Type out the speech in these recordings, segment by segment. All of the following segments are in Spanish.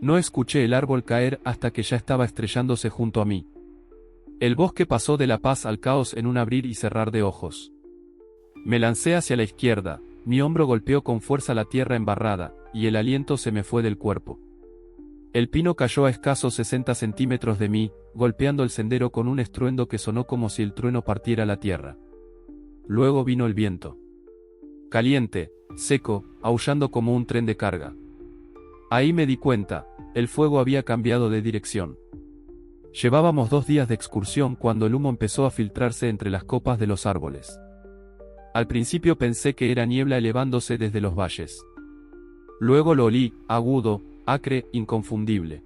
No escuché el árbol caer hasta que ya estaba estrellándose junto a mí. El bosque pasó de la paz al caos en un abrir y cerrar de ojos. Me lancé hacia la izquierda, mi hombro golpeó con fuerza la tierra embarrada, y el aliento se me fue del cuerpo. El pino cayó a escasos 60 centímetros de mí, golpeando el sendero con un estruendo que sonó como si el trueno partiera la tierra. Luego vino el viento. Caliente, seco, aullando como un tren de carga. Ahí me di cuenta, el fuego había cambiado de dirección. Llevábamos 2 días de excursión cuando el humo empezó a filtrarse entre las copas de los árboles. Al principio pensé que era niebla elevándose desde los valles. Luego lo olí, agudo, acre, inconfundible.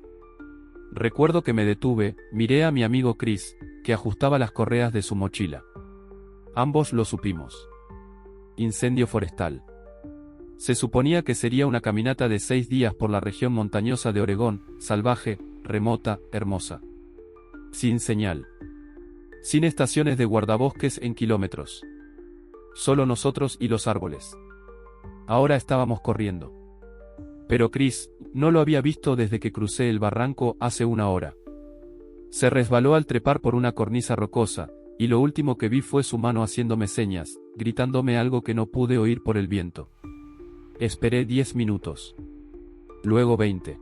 Recuerdo que me detuve, miré a mi amigo Chris, que ajustaba las correas de su mochila. Ambos lo supimos. Incendio forestal. Se suponía que sería una caminata de 6 días por la región montañosa de Oregón, salvaje, remota, hermosa. Sin señal. Sin estaciones de guardabosques en kilómetros. Solo nosotros y los árboles. Ahora estábamos corriendo. Pero Chris, no lo había visto desde que crucé el barranco hace 1 hora. Se resbaló al trepar por una cornisa rocosa, y lo último que vi fue su mano haciéndome señas, gritándome algo que no pude oír por el viento. Esperé 10 minutos. Luego 20.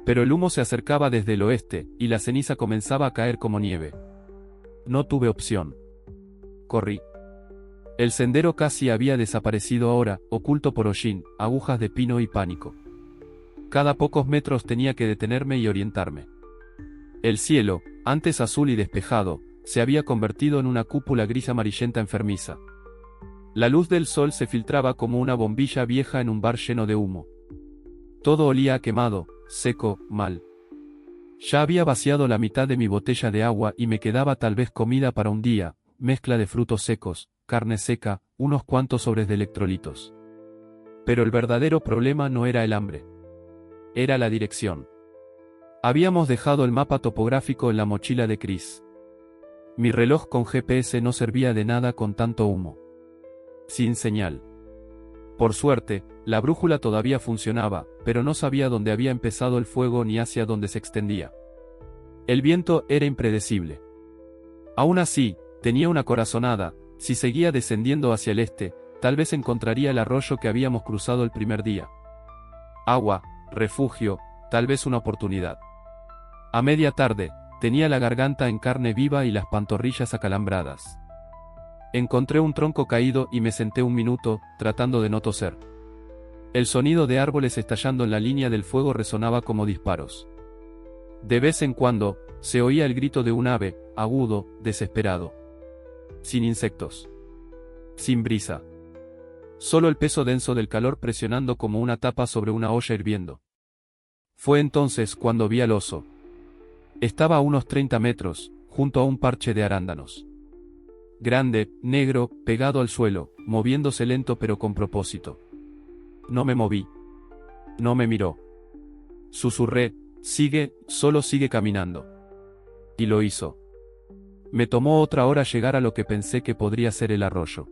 Pero el humo se acercaba desde el oeste, y la ceniza comenzaba a caer como nieve. No tuve opción. Corrí. El sendero casi había desaparecido ahora, oculto por hollín, agujas de pino y pánico. Cada pocos metros tenía que detenerme y orientarme. El cielo, antes azul y despejado, se había convertido en una cúpula gris amarillenta enfermiza. La luz del sol se filtraba como una bombilla vieja en un bar lleno de humo. Todo olía a quemado, seco, mal. Ya había vaciado la mitad de mi botella de agua y me quedaba tal vez comida para un día, mezcla de frutos secos, carne seca, unos cuantos sobres de electrolitos. Pero el verdadero problema no era el hambre. Era la dirección. Habíamos dejado el mapa topográfico en la mochila de Chris. Mi reloj con GPS no servía de nada con tanto humo. Sin señal. Por suerte, la brújula todavía funcionaba, pero no sabía dónde había empezado el fuego ni hacia dónde se extendía. El viento era impredecible. Aún así, tenía una corazonada. Si seguía descendiendo hacia el este, tal vez encontraría el arroyo que habíamos cruzado el primer día. Agua, refugio, tal vez una oportunidad. A media tarde, tenía la garganta en carne viva y las pantorrillas acalambradas. Encontré un tronco caído y me senté un minuto, tratando de no toser. El sonido de árboles estallando en la línea del fuego resonaba como disparos. De vez en cuando, se oía el grito de un ave, agudo, desesperado. Sin insectos. Sin brisa. Solo el peso denso del calor presionando como una tapa sobre una olla hirviendo. Fue entonces cuando vi al oso. Estaba a unos 30 metros, junto a un parche de arándanos. Grande, negro, pegado al suelo, moviéndose lento pero con propósito. No me moví. No me miró. Susurré, sigue, solo sigue caminando. Y lo hizo. Me tomó otra hora llegar a lo que pensé que podría ser el arroyo.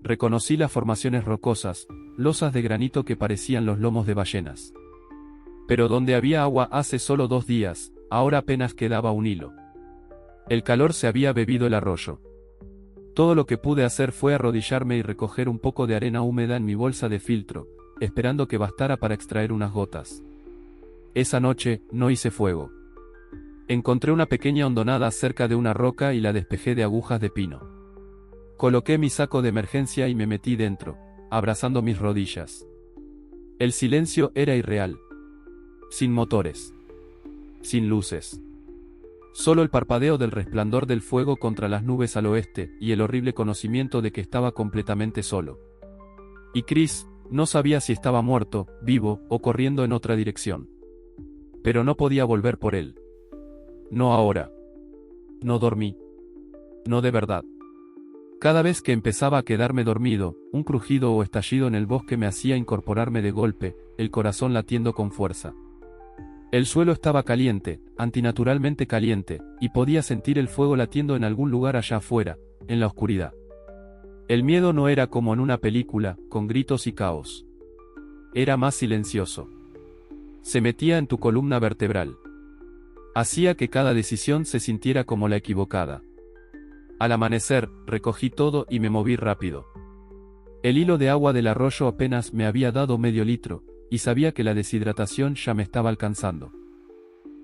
Reconocí las formaciones rocosas, losas de granito que parecían los lomos de ballenas. Pero donde había agua hace solo 2 días, ahora apenas quedaba un hilo. El calor se había bebido el arroyo. Todo lo que pude hacer fue arrodillarme y recoger un poco de arena húmeda en mi bolsa de filtro, esperando que bastara para extraer unas gotas. Esa noche, no hice fuego. Encontré una pequeña hondonada cerca de una roca y la despejé de agujas de pino. Coloqué mi saco de emergencia y me metí dentro, abrazando mis rodillas. El silencio era irreal. Sin motores. Sin luces. Solo el parpadeo del resplandor del fuego contra las nubes al oeste y el horrible conocimiento de que estaba completamente solo. Y Chris, no sabía si estaba muerto, vivo o corriendo en otra dirección. Pero no podía volver por él. No ahora. No dormí. No de verdad. Cada vez que empezaba a quedarme dormido, un crujido o estallido en el bosque me hacía incorporarme de golpe, el corazón latiendo con fuerza. El suelo estaba caliente, antinaturalmente caliente, y podía sentir el fuego latiendo en algún lugar allá afuera, en la oscuridad. El miedo no era como en una película, con gritos y caos. Era más silencioso. Se metía en tu columna vertebral. Hacía que cada decisión se sintiera como la equivocada. Al amanecer, recogí todo y me moví rápido. El hilo de agua del arroyo apenas me había dado medio litro, y sabía que la deshidratación ya me estaba alcanzando.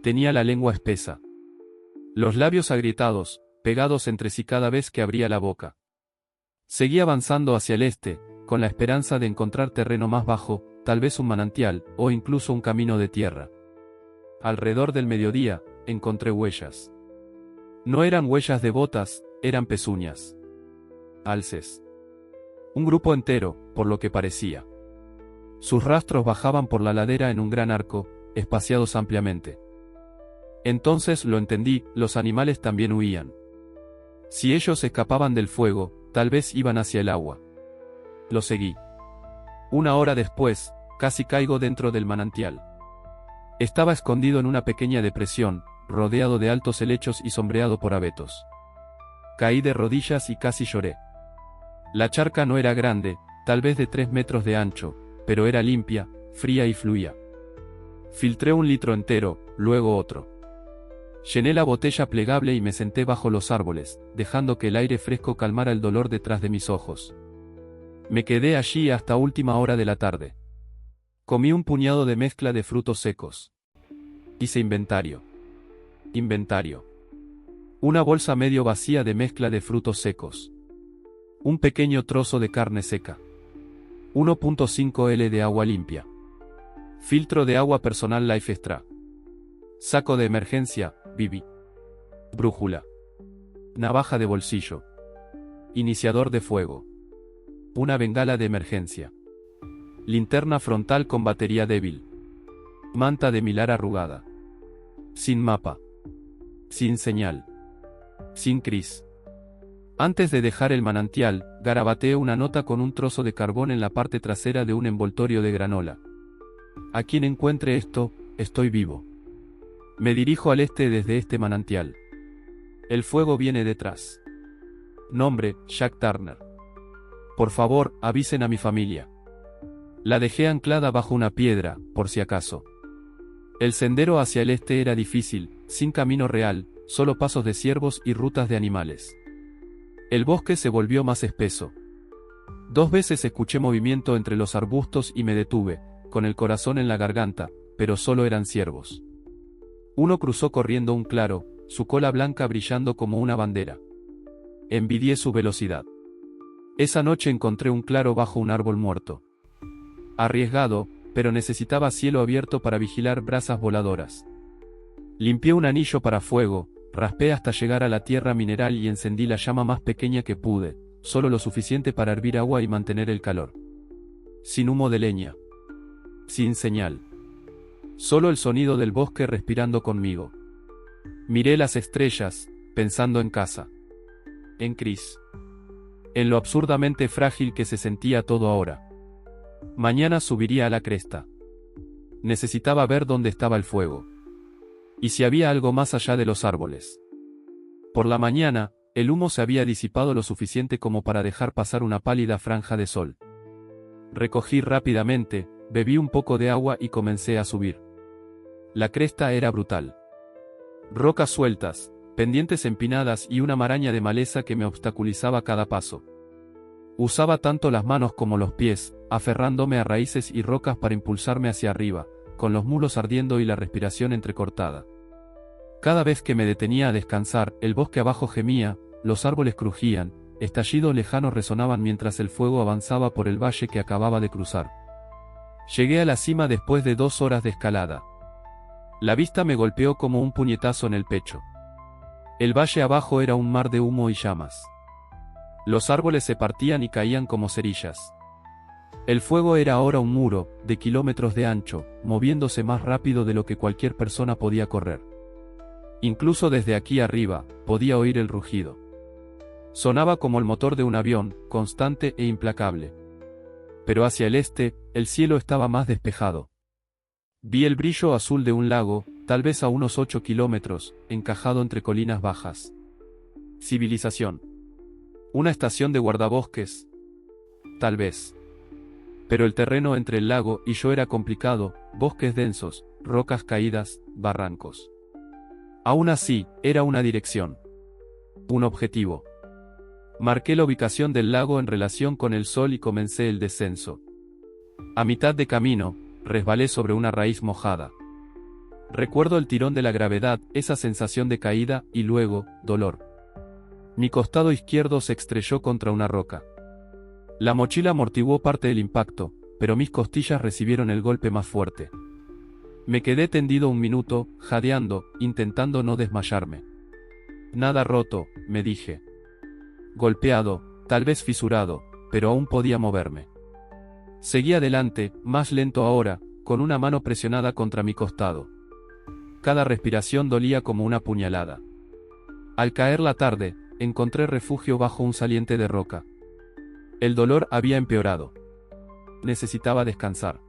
Tenía la lengua espesa. Los labios agrietados, pegados entre sí cada vez que abría la boca. Seguí avanzando hacia el este, con la esperanza de encontrar terreno más bajo, tal vez un manantial, o incluso un camino de tierra. Alrededor del mediodía, encontré huellas. No eran huellas de botas, eran pezuñas. Alces. Un grupo entero, por lo que parecía. Sus rastros bajaban por la ladera en un gran arco, espaciados ampliamente. Entonces lo entendí, los animales también huían. Si ellos escapaban del fuego, tal vez iban hacia el agua. Lo seguí. Una hora después, casi caigo dentro del manantial. Estaba escondido en una pequeña depresión, rodeado de altos helechos y sombreado por abetos. Caí de rodillas y casi lloré. La charca no era grande, tal vez de 3 metros de ancho, pero era limpia, fría y fluía. Filtré 1 litro entero, luego otro. Llené la botella plegable y me senté bajo los árboles, dejando que el aire fresco calmara el dolor detrás de mis ojos. Me quedé allí hasta última hora de la tarde. Comí un puñado de mezcla de frutos secos. Hice inventario. Inventario. Una bolsa medio vacía de mezcla de frutos secos. Un pequeño trozo de carne seca. 1.5 L de agua limpia. Filtro de agua personal Life Extra. Saco de emergencia, Bibi. Brújula. Navaja de bolsillo. Iniciador de fuego. Una bengala de emergencia. Linterna frontal con batería débil. Manta de milar arrugada. Sin mapa. Sin señal. Sin Cris. Antes de dejar el manantial, garabateé una nota con un trozo de carbón en la parte trasera de un envoltorio de granola. A quien encuentre esto, estoy vivo. Me dirijo al este desde este manantial. El fuego viene detrás. Nombre, Jack Turner. Por favor, avisen a mi familia. La dejé anclada bajo una piedra, por si acaso. El sendero hacia el este era difícil, sin camino real, solo pasos de ciervos y rutas de animales. El bosque se volvió más espeso. 2 veces escuché movimiento entre los arbustos y me detuve, con el corazón en la garganta, pero solo eran ciervos. Uno cruzó corriendo un claro, su cola blanca brillando como una bandera. Envidié su velocidad. Esa noche encontré un claro bajo un árbol muerto. Arriesgado, pero necesitaba cielo abierto para vigilar brasas voladoras. Limpié un anillo para fuego, raspé hasta llegar a la tierra mineral y encendí la llama más pequeña que pude, solo lo suficiente para hervir agua y mantener el calor. Sin humo de leña. Sin señal. Solo el sonido del bosque respirando conmigo. Miré las estrellas, pensando en casa. En Cris. En lo absurdamente frágil que se sentía todo ahora. Mañana subiría a la cresta. Necesitaba ver dónde estaba el fuego. Y si había algo más allá de los árboles. Por la mañana, el humo se había disipado lo suficiente como para dejar pasar una pálida franja de sol. Recogí rápidamente, bebí un poco de agua y comencé a subir. La cresta era brutal. Rocas sueltas, pendientes empinadas y una maraña de maleza que me obstaculizaba cada paso. Usaba tanto las manos como los pies, aferrándome a raíces y rocas para impulsarme hacia arriba, con los muslos ardiendo y la respiración entrecortada. Cada vez que me detenía a descansar, el bosque abajo gemía, los árboles crujían, estallidos lejanos resonaban mientras el fuego avanzaba por el valle que acababa de cruzar. Llegué a la cima después de 2 horas de escalada. La vista me golpeó como un puñetazo en el pecho. El valle abajo era un mar de humo y llamas. Los árboles se partían y caían como cerillas. El fuego era ahora un muro, de kilómetros de ancho, moviéndose más rápido de lo que cualquier persona podía correr. Incluso desde aquí arriba, podía oír el rugido. Sonaba como el motor de un avión, constante e implacable. Pero hacia el este, el cielo estaba más despejado. Vi el brillo azul de un lago, tal vez a unos 8 kilómetros, encajado entre colinas bajas. Civilización. Una estación de guardabosques. Tal vez. Pero el terreno entre el lago y yo era complicado, bosques densos, rocas caídas, barrancos. Aún así, era una dirección. Un objetivo. Marqué la ubicación del lago en relación con el sol y comencé el descenso. A mitad de camino, resbalé sobre una raíz mojada. Recuerdo el tirón de la gravedad, esa sensación de caída, y luego, dolor. Mi costado izquierdo se estrelló contra una roca. La mochila amortiguó parte del impacto, pero mis costillas recibieron el golpe más fuerte. Me quedé tendido un minuto, jadeando, intentando no desmayarme. Nada roto, me dije. Golpeado, tal vez fisurado, pero aún podía moverme. Seguí adelante, más lento ahora, con una mano presionada contra mi costado. Cada respiración dolía como una puñalada. Al caer la tarde, encontré refugio bajo un saliente de roca. El dolor había empeorado. Necesitaba descansar.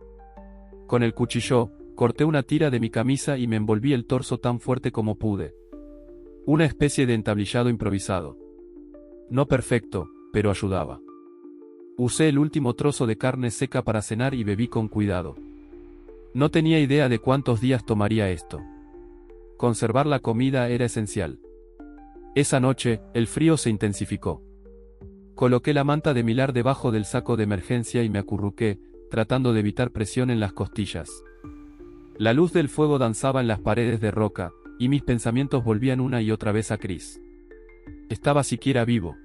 Con el cuchillo, corté una tira de mi camisa y me envolví el torso tan fuerte como pude. Una especie de entablillado improvisado. No perfecto, pero ayudaba. Usé el último trozo de carne seca para cenar y bebí con cuidado. No tenía idea de cuántos días tomaría esto. Conservar la comida era esencial. Esa noche, el frío se intensificó. Coloqué la manta de Mylar debajo del saco de emergencia y me acurruqué, tratando de evitar presión en las costillas. La luz del fuego danzaba en las paredes de roca, y mis pensamientos volvían una y otra vez a Chris. ¿Estaba siquiera vivo?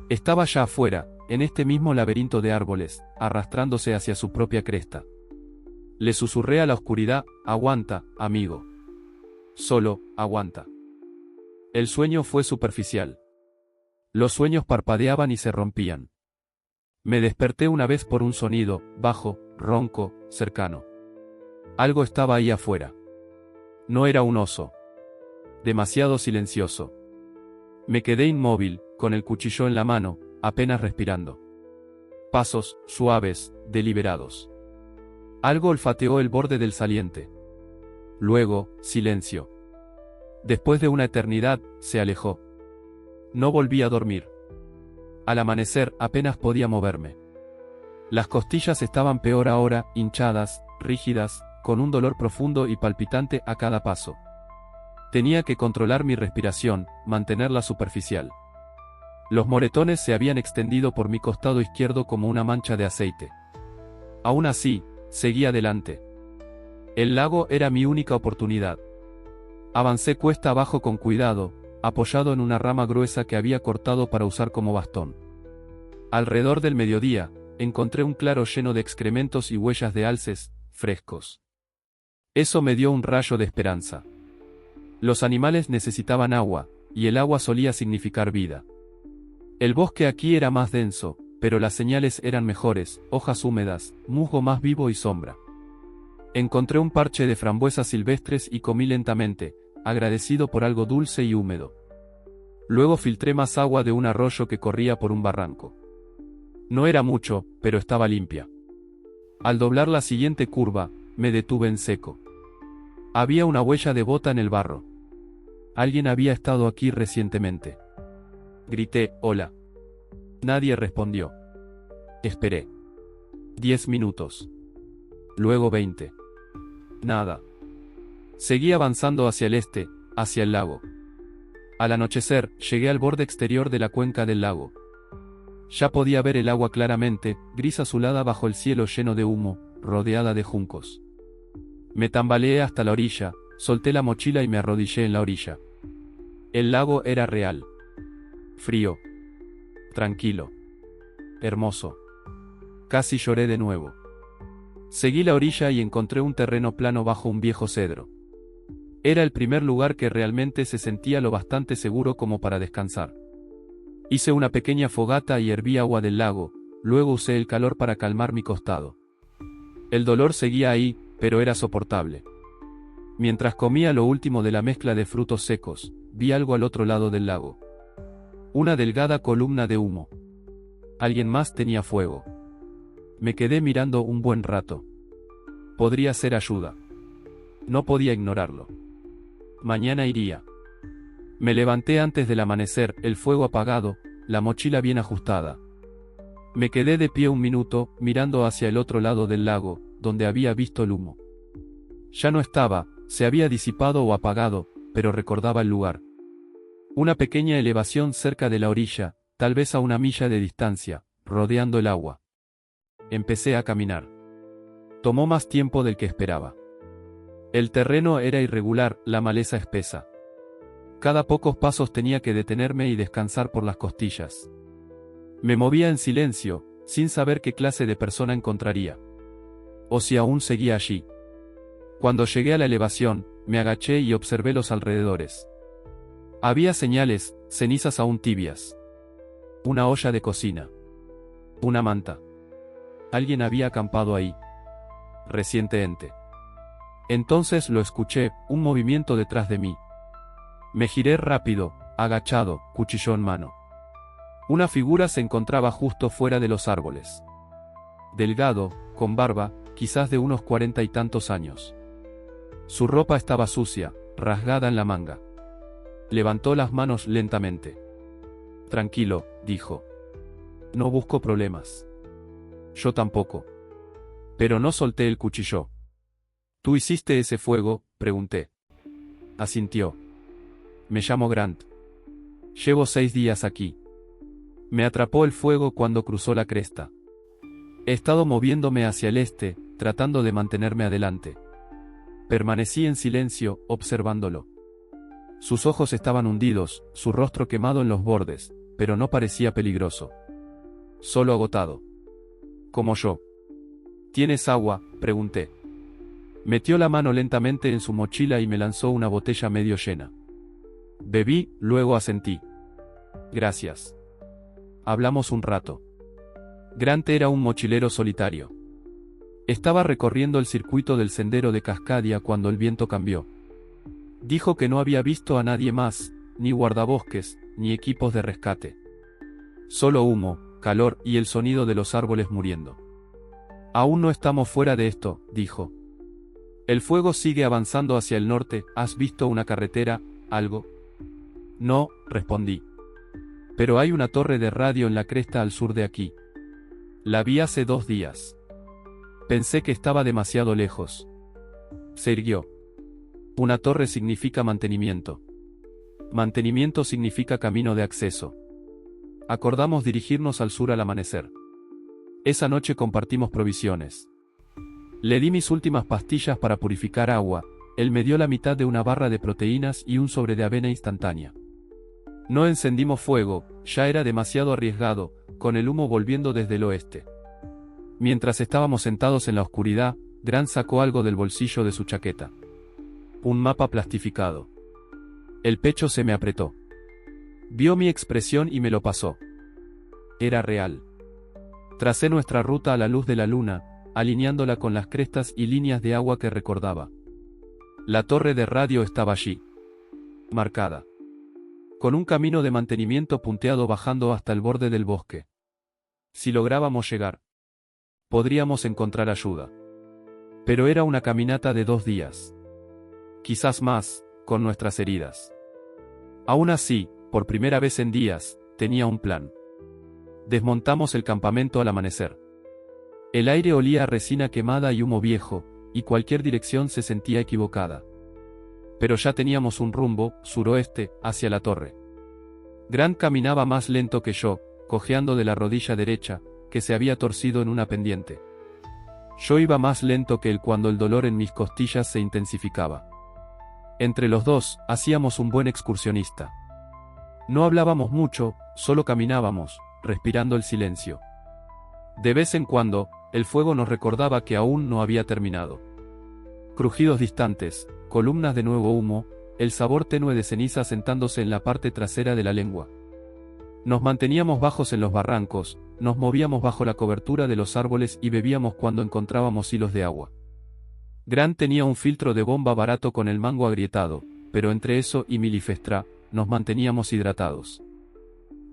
Estaba ya afuera, en este mismo laberinto de árboles, arrastrándose hacia su propia cresta. Le susurré a la oscuridad: aguanta, amigo. Solo, aguanta. El sueño fue superficial. Los sueños parpadeaban y se rompían. Me desperté una vez por un sonido, bajo, ronco, cercano. Algo estaba ahí afuera. No era un oso. Demasiado silencioso. Me quedé inmóvil, con el cuchillo en la mano, apenas respirando. Pasos, suaves, deliberados. Algo olfateó el borde del saliente. Luego, silencio. Después de una eternidad, se alejó. No volví a dormir. Al amanecer, apenas podía moverme. Las costillas estaban peor ahora, hinchadas, rígidas, con un dolor profundo y palpitante a cada paso. Tenía que controlar mi respiración, mantenerla superficial. Los moretones se habían extendido por mi costado izquierdo como una mancha de aceite. Aún así, seguí adelante. El lago era mi única oportunidad. Avancé cuesta abajo con cuidado, apoyado en una rama gruesa que había cortado para usar como bastón. Alrededor del mediodía, encontré un claro lleno de excrementos y huellas de alces, frescos. Eso me dio un rayo de esperanza. Los animales necesitaban agua, y el agua solía significar vida. El bosque aquí era más denso, pero las señales eran mejores: hojas húmedas, musgo más vivo y sombra. Encontré un parche de frambuesas silvestres y comí lentamente, agradecido por algo dulce y húmedo. Luego filtré más agua de un arroyo que corría por un barranco. No era mucho, pero estaba limpia. Al doblar la siguiente curva, me detuve en seco. Había una huella de bota en el barro. Alguien había estado aquí recientemente. Grité: hola. Nadie respondió. Esperé. 10 minutos. Luego 20. Nada. Seguí avanzando hacia el este, hacia el lago. Al anochecer, llegué al borde exterior de la cuenca del lago. Ya podía ver el agua claramente, gris azulada bajo el cielo lleno de humo, rodeada de juncos. Me tambaleé hasta la orilla, solté la mochila y me arrodillé en la orilla. El lago era real. Frío. Tranquilo. Hermoso. Casi lloré de nuevo. Seguí la orilla y encontré un terreno plano bajo un viejo cedro. Era el primer lugar que realmente se sentía lo bastante seguro como para descansar. Hice una pequeña fogata y herví agua del lago, luego usé el calor para calmar mi costado. El dolor seguía ahí, pero era soportable. Mientras comía lo último de la mezcla de frutos secos, vi algo al otro lado del lago. Una delgada columna de humo. Alguien más tenía fuego. Me quedé mirando un buen rato. Podría ser ayuda. No podía ignorarlo. Mañana iría. Me levanté antes del amanecer, el fuego apagado, la mochila bien ajustada. Me quedé de pie un minuto, mirando hacia el otro lado del lago, donde había visto el humo. Ya no estaba, se había disipado o apagado, pero recordaba el lugar. Una pequeña elevación cerca de la orilla, tal vez a 1 milla de distancia, rodeando el agua. Empecé a caminar. Tomó más tiempo del que esperaba. El terreno era irregular, la maleza espesa. Cada pocos pasos tenía que detenerme y descansar por las costillas. Me movía en silencio, sin saber qué clase de persona encontraría. O si aún seguía allí. Cuando llegué a la elevación, me agaché y observé los alrededores. Había señales, cenizas aún tibias. Una olla de cocina. Una manta. Alguien había acampado ahí. Recientemente. Entonces lo escuché, un movimiento detrás de mí. Me giré rápido, agachado, cuchillo en mano. Una figura se encontraba justo fuera de los árboles. Delgado, con barba, quizás de unos 40 y tantos años. Su ropa estaba sucia, rasgada en la manga. Levantó las manos lentamente. Tranquilo, dijo. No busco problemas. Yo tampoco. Pero no solté el cuchillo. ¿Tú hiciste ese fuego?, pregunté. Asintió. Me llamo Grant. Llevo 6 días aquí. Me atrapó el fuego cuando cruzó la cresta. He estado moviéndome hacia el este, tratando de mantenerme adelante. Permanecí en silencio, observándolo. Sus ojos estaban hundidos, su rostro quemado en los bordes, pero no parecía peligroso. Solo agotado. Como yo. ¿Tienes agua?, pregunté. Metió la mano lentamente en su mochila y me lanzó una botella medio llena. Bebí, luego asentí. Gracias. Hablamos un rato. Grant era un mochilero solitario. Estaba recorriendo el circuito del sendero de Cascadia cuando el viento cambió. Dijo que no había visto a nadie más, ni guardabosques, ni equipos de rescate. Solo humo, calor y el sonido de los árboles muriendo. Aún no estamos fuera de esto, dijo. El fuego sigue avanzando hacia el norte. ¿Has visto una carretera, algo? No, respondí. Pero hay una torre de radio en la cresta al sur de aquí. La vi hace 2 días. Pensé que estaba demasiado lejos. Se irguió. Una torre significa mantenimiento. Mantenimiento significa camino de acceso. Acordamos dirigirnos al sur al amanecer. Esa noche compartimos provisiones. Le di mis últimas pastillas para purificar agua, él me dio la mitad de una barra de proteínas y un sobre de avena instantánea. No encendimos fuego, ya era demasiado arriesgado, con el humo volviendo desde el oeste. Mientras estábamos sentados en la oscuridad, Grant sacó algo del bolsillo de su chaqueta. Un mapa plastificado. El pecho se me apretó. Vio mi expresión y me lo pasó. Era real. Tracé nuestra ruta a la luz de la luna, alineándola con las crestas y líneas de agua que recordaba. La torre de radio estaba allí. Marcada. Con un camino de mantenimiento punteado bajando hasta el borde del bosque. Si lográbamos llegar, podríamos encontrar ayuda. Pero era una caminata de 2 días. Quizás más, con nuestras heridas. Aún así, por primera vez en días, tenía un plan. Desmontamos el campamento al amanecer. El aire olía a resina quemada y humo viejo, y cualquier dirección se sentía equivocada. Pero ya teníamos un rumbo, suroeste, hacia la torre. Grant caminaba más lento que yo, cojeando de la rodilla derecha, que se había torcido en una pendiente. Yo iba más lento que él cuando el dolor en mis costillas se intensificaba. Entre los dos, hacíamos un buen excursionista. No hablábamos mucho, solo caminábamos, respirando el silencio. De vez en cuando, el fuego nos recordaba que aún no había terminado. Crujidos distantes, columnas de nuevo humo, el sabor tenue de ceniza sentándose en la parte trasera de la lengua. Nos manteníamos bajos en los barrancos, nos movíamos bajo la cobertura de los árboles y bebíamos cuando encontrábamos hilos de agua. Grant tenía un filtro de bomba barato con el mango agrietado, pero entre eso y Milifestra, nos manteníamos hidratados.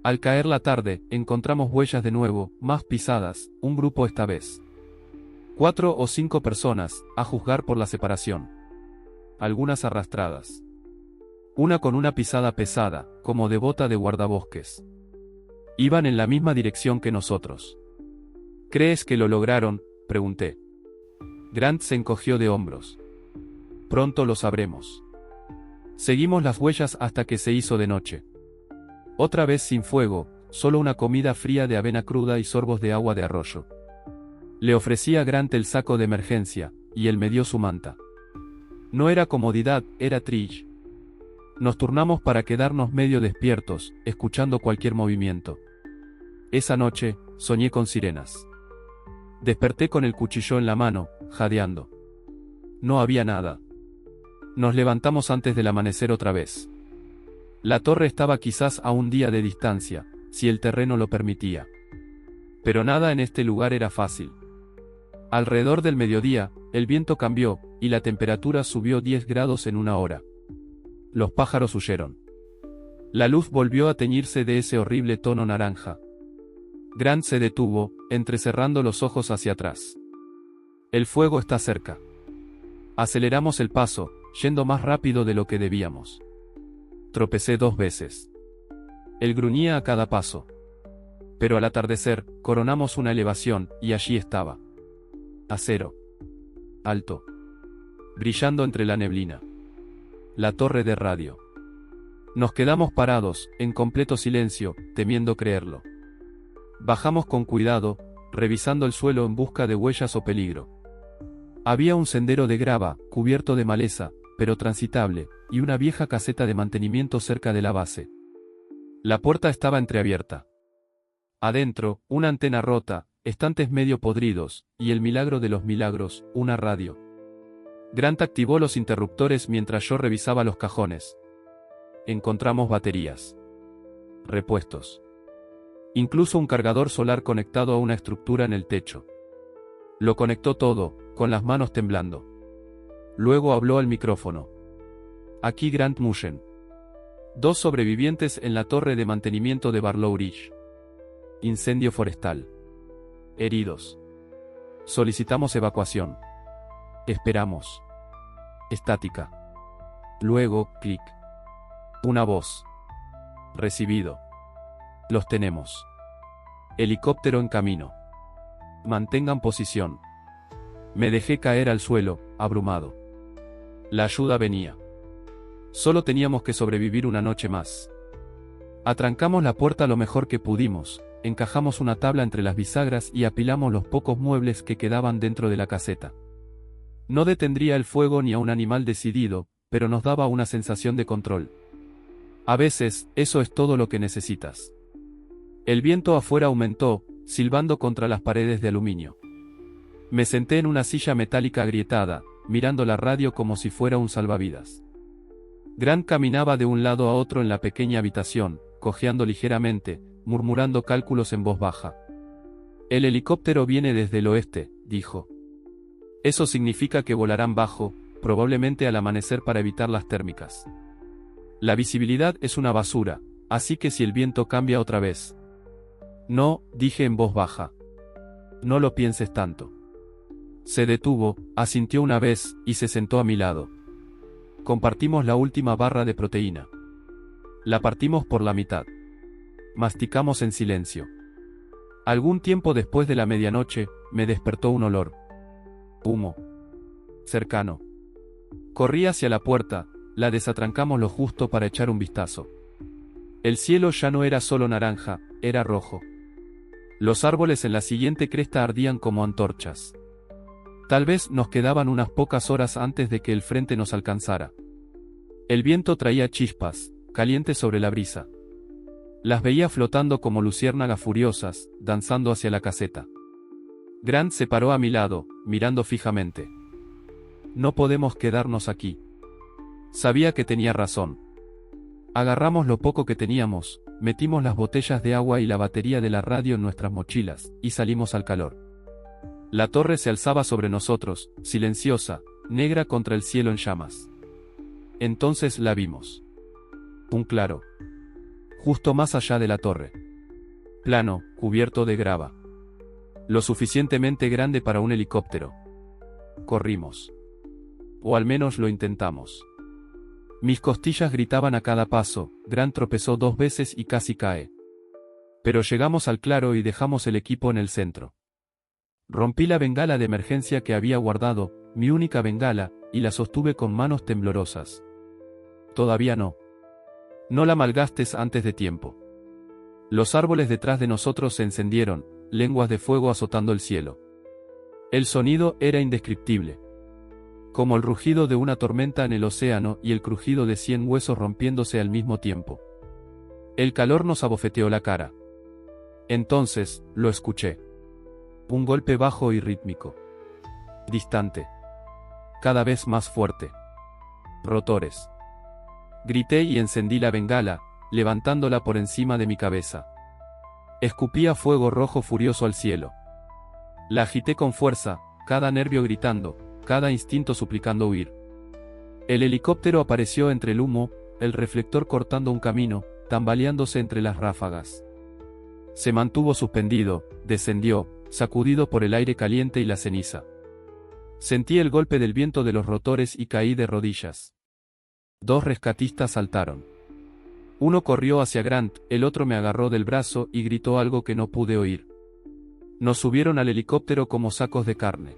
Al caer la tarde, encontramos huellas de nuevo, más pisadas, un grupo esta vez. 4 o 5 personas, a juzgar por la separación. Algunas arrastradas. Una con una pisada pesada, como de bota de guardabosques. Iban en la misma dirección que nosotros. ¿Crees que lo lograron?, pregunté. Grant se encogió de hombros. Pronto lo sabremos. Seguimos las huellas hasta que se hizo de noche. Otra vez sin fuego, solo una comida fría de avena cruda y sorbos de agua de arroyo. Le ofrecí a Grant el saco de emergencia, y él me dio su manta. No era comodidad, era triage. Nos turnamos para quedarnos medio despiertos, escuchando cualquier movimiento. Esa noche, soñé con sirenas. Desperté con el cuchillo en la mano, jadeando. No había nada. Nos levantamos antes del amanecer otra vez. La torre estaba quizás a un día de distancia, si el terreno lo permitía. Pero nada en este lugar era fácil. Alrededor del mediodía, el viento cambió, y la temperatura subió 10 grados en una hora. Los pájaros huyeron. La luz volvió a teñirse de ese horrible tono naranja. Grant se detuvo, entrecerrando los ojos hacia atrás. El fuego está cerca. Aceleramos el paso, yendo más rápido de lo que debíamos. Tropecé 2 veces. Él gruñía a cada paso. Pero al atardecer, coronamos una elevación, y allí estaba. Acero. Alto. Brillando entre la neblina. La torre de radio. Nos quedamos parados, en completo silencio, temiendo creerlo. Bajamos con cuidado, revisando el suelo en busca de huellas o peligro. Había un sendero de grava, cubierto de maleza, pero transitable, y una vieja caseta de mantenimiento cerca de la base. La puerta estaba entreabierta. Adentro, una antena rota, estantes medio podridos, y el milagro de los milagros, una radio. Grant activó los interruptores mientras yo revisaba los cajones. Encontramos baterías. Repuestos. Incluso un cargador solar conectado a una estructura en el techo. Lo conectó todo, con las manos temblando. Luego habló al micrófono. Aquí Grant Mushen. 2 sobrevivientes en la torre de mantenimiento de Barlow Ridge. Incendio forestal. Heridos. Solicitamos evacuación. Esperamos. Estática. Luego, clic. Una voz. Recibido. Los tenemos. Helicóptero en camino. Mantengan posición. Me dejé caer al suelo, abrumado. La ayuda venía. Solo teníamos que sobrevivir una noche más. Atrancamos la puerta lo mejor que pudimos, encajamos una tabla entre las bisagras y apilamos los pocos muebles que quedaban dentro de la caseta. No detendría el fuego ni a un animal decidido, pero nos daba una sensación de control. A veces, eso es todo lo que necesitas. El viento afuera aumentó, silbando contra las paredes de aluminio. Me senté en una silla metálica agrietada, mirando la radio como si fuera un salvavidas. Grant caminaba de un lado a otro en la pequeña habitación, cojeando ligeramente, murmurando cálculos en voz baja. El helicóptero viene desde el oeste, dijo. Eso significa que volarán bajo, probablemente al amanecer para evitar las térmicas. La visibilidad es una basura, así que si el viento cambia otra vez. No, dije en voz baja. No lo pienses tanto. Se detuvo, asintió una vez, y se sentó a mi lado. Compartimos la última barra de proteína. La partimos por la mitad. Masticamos en silencio. Algún tiempo después de la medianoche, me despertó un olor. Humo. Cercano. Corrí hacia la puerta, la desatrancamos lo justo para echar un vistazo. El cielo ya no era solo naranja, era rojo. Los árboles en la siguiente cresta ardían como antorchas. Tal vez nos quedaban unas pocas horas antes de que el frente nos alcanzara. El viento traía chispas, calientes sobre la brisa. Las veía flotando como luciérnagas furiosas, danzando hacia la caseta. Grant se paró a mi lado, mirando fijamente. No podemos quedarnos aquí. Sabía que tenía razón. Agarramos lo poco que teníamos, metimos las botellas de agua y la batería de la radio en nuestras mochilas, y salimos al calor. La torre se alzaba sobre nosotros, silenciosa, negra contra el cielo en llamas. Entonces la vimos. Un claro. Justo más allá de la torre. Plano, cubierto de grava. Lo suficientemente grande para un helicóptero. Corrimos. O al menos lo intentamos. Mis costillas gritaban a cada paso, Grant tropezó 2 veces y casi cae. Pero llegamos al claro y dejamos el equipo en el centro. Rompí la bengala de emergencia que había guardado, mi única bengala, y la sostuve con manos temblorosas. Todavía no. No la malgastes antes de tiempo. Los árboles detrás de nosotros se encendieron, lenguas de fuego azotando el cielo. El sonido era indescriptible. Como el rugido de una tormenta en el océano y el crujido de 100 huesos rompiéndose al mismo tiempo. El calor nos abofeteó la cara. Entonces, lo escuché. Un golpe bajo y rítmico. Distante. Cada vez más fuerte. Rotores. Grité y encendí la bengala, levantándola por encima de mi cabeza. Escupía fuego rojo furioso al cielo. La agité con fuerza, cada nervio gritando, cada instinto suplicando huir. El helicóptero apareció entre el humo, el reflector cortando un camino, tambaleándose entre las ráfagas. Se mantuvo suspendido, descendió, sacudido por el aire caliente y la ceniza. Sentí el golpe del viento de los rotores y caí de rodillas. 2 rescatistas saltaron. Uno corrió hacia Grant, el otro me agarró del brazo y gritó algo que no pude oír. Nos subieron al helicóptero como sacos de carne.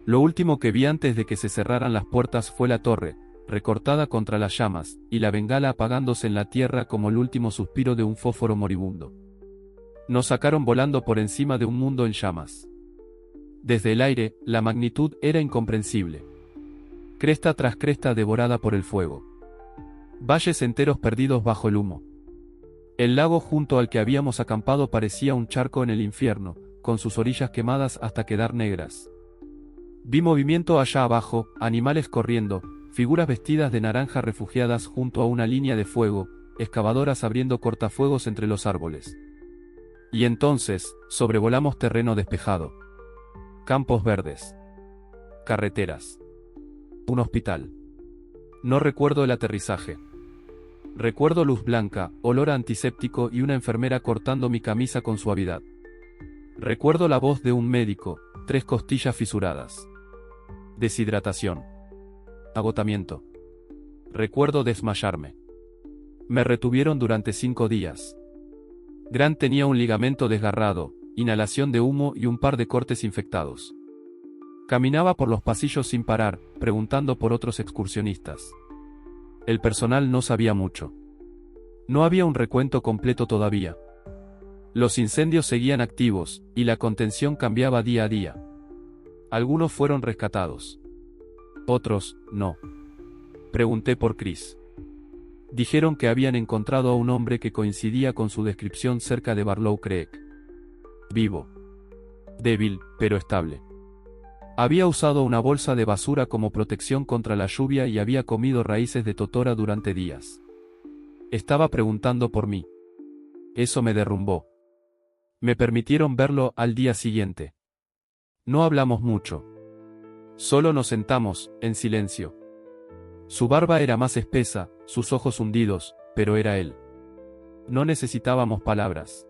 Lo último que vi antes de que se cerraran las puertas fue la torre, recortada contra las llamas, y la bengala apagándose en la tierra como el último suspiro de un fósforo moribundo. Nos sacaron volando por encima de un mundo en llamas. Desde el aire, la magnitud era incomprensible. Cresta tras cresta devorada por el fuego. Valles enteros perdidos bajo el humo. El lago junto al que habíamos acampado parecía un charco en el infierno, con sus orillas quemadas hasta quedar negras. Vi movimiento allá abajo, animales corriendo, figuras vestidas de naranja refugiadas junto a una línea de fuego, excavadoras abriendo cortafuegos entre los árboles. Y entonces, sobrevolamos terreno despejado. Campos verdes. Carreteras. Un hospital. No recuerdo el aterrizaje. Recuerdo luz blanca, olor a antiséptico y una enfermera cortando mi camisa con suavidad. Recuerdo la voz de un médico, 3 costillas fisuradas. Deshidratación. Agotamiento. Recuerdo desmayarme. Me retuvieron durante 5 días. Grant tenía un ligamento desgarrado, inhalación de humo y un par de cortes infectados. Caminaba por los pasillos sin parar, preguntando por otros excursionistas. El personal no sabía mucho. No había un recuento completo todavía. Los incendios seguían activos, y la contención cambiaba día a día. Algunos fueron rescatados. Otros, no. Pregunté por Chris. Dijeron que habían encontrado a un hombre que coincidía con su descripción cerca de Barlow Creek. Vivo. Débil, pero estable. Había usado una bolsa de basura como protección contra la lluvia y había comido raíces de totora durante días. Estaba preguntando por mí. Eso me derrumbó. Me permitieron verlo al día siguiente. No hablamos mucho. Solo nos sentamos, en silencio. Su barba era más espesa, sus ojos hundidos, pero era él. No necesitábamos palabras.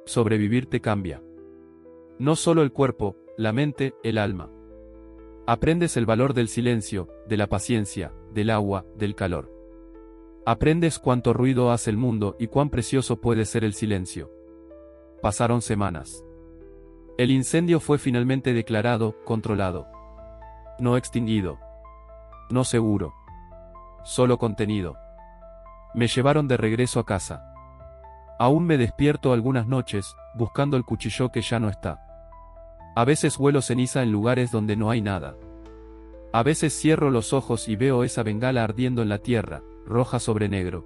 Sobrevivir te cambia. No solo el cuerpo, la mente, el alma. Aprendes el valor del silencio, de la paciencia, del agua, del calor. Aprendes cuánto ruido hace el mundo y cuán precioso puede ser el silencio. Pasaron semanas. El incendio fue finalmente declarado, controlado. No extinguido. No seguro. Solo contenido. Me llevaron de regreso a casa. Aún me despierto algunas noches, buscando el cuchillo que ya no está. A veces huelo ceniza en lugares donde no hay nada. A veces cierro los ojos y veo esa bengala ardiendo en la tierra, roja sobre negro.